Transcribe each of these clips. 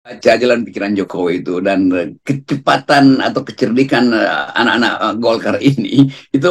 baca jalan pikiran Jokowi itu, dan kecepatan atau kecerdikan anak-anak Golkar ini itu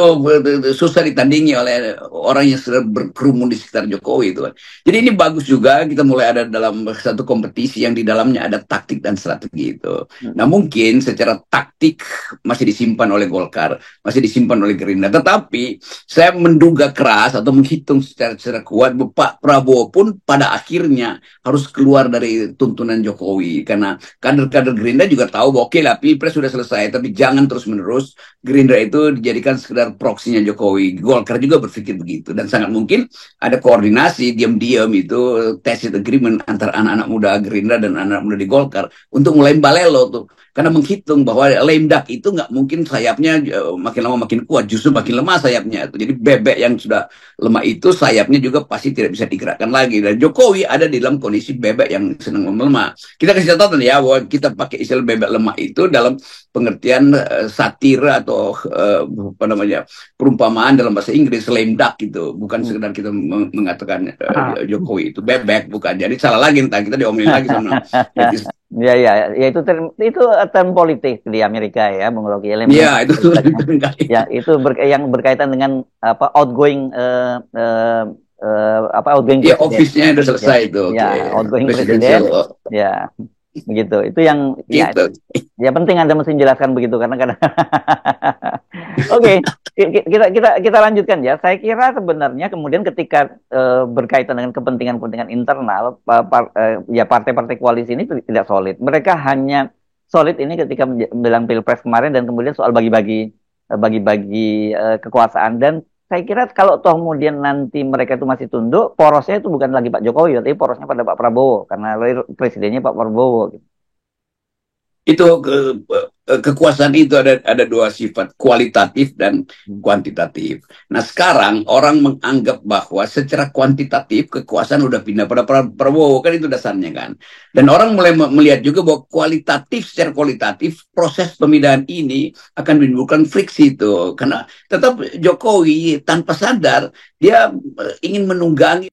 susah ditandingi oleh orang yang sudah berkerumun di sekitar Jokowi itu. Jadi ini bagus juga kita mulai ada dalam satu kompetisi yang di dalamnya ada taktik dan strategi itu. Nah mungkin secara taktik masih disimpan oleh Golkar, masih disimpan oleh Gerindra, tetapi saya menduga keras atau menghitung secara kuat Pak Prabowo pun pada akhirnya harus keluar dari tuntunan Jokowi, karena kader-kader Gerindra juga tahu bahwa oke lah Pilpres sudah selesai, tapi jangan terus-menerus Gerindra itu dijadikan sekedar proksinya Jokowi. Golkar juga berpikir begitu, dan sangat mungkin ada koordinasi diam-diam itu tacit agreement antara anak-anak muda Gerindra dan anak-anak muda di Golkar untuk mulai balelo tuh, karena menghitung bahwa lame duck itu nggak mungkin sayapnya makin lama makin kuat, justru makin lemah sayapnya itu. Jadi bebek yang sudah lemah itu sayapnya juga pasti tidak bisa digerakkan lagi, dan Jokowi ada di dalam kondisi bebek yang senang melemah. Kita kasih catatan ya bahwa kita pakai istilah bebek lemah itu dalam pengertian satir atau apa namanya, perumpamaan dalam bahasa Inggris lame duck gitu, bukan sekedar kita mengatakan Jokowi itu bebek, bukan. Jadi salah lagi, entah kita diomelin lagi sama netizen. Ya, ya, ya itu term politik di Amerika ya, Bung Rocky. Iya, itu Ya, itu yang berkaitan dengan apa outgoing apa outgoing ya, presiden. office-nya udah Ya, selesai itu, ya oke. outgoing presiden. Presidential Ya, begitu. Itu yang ya gitu. ya penting Anda mesti menjelaskan begitu karena kadang. Oke, kita lanjutkan ya. Saya kira sebenarnya kemudian ketika berkaitan dengan kepentingan-kepentingan internal, ya partai-partai koalisi ini tidak solid. Mereka hanya solid ini ketika bilang Pilpres kemarin dan kemudian soal bagi-bagi kekuasaan. Dan saya kira kalau toh kemudian nanti mereka itu masih tunduk, porosnya itu bukan lagi Pak Jokowi, tapi porosnya pada Pak Prabowo karena presidennya Pak Prabowo. Itu kekuasaan itu ada dua sifat, kualitatif dan kuantitatif. Nah sekarang orang menganggap bahwa secara kuantitatif kekuasaan udah pindah pada Prabowo, kan itu dasarnya kan. Dan orang mulai melihat juga bahwa secara kualitatif proses pemindahan ini akan menimbulkan friksi itu, karena tetap Jokowi tanpa sadar dia ingin menunggangi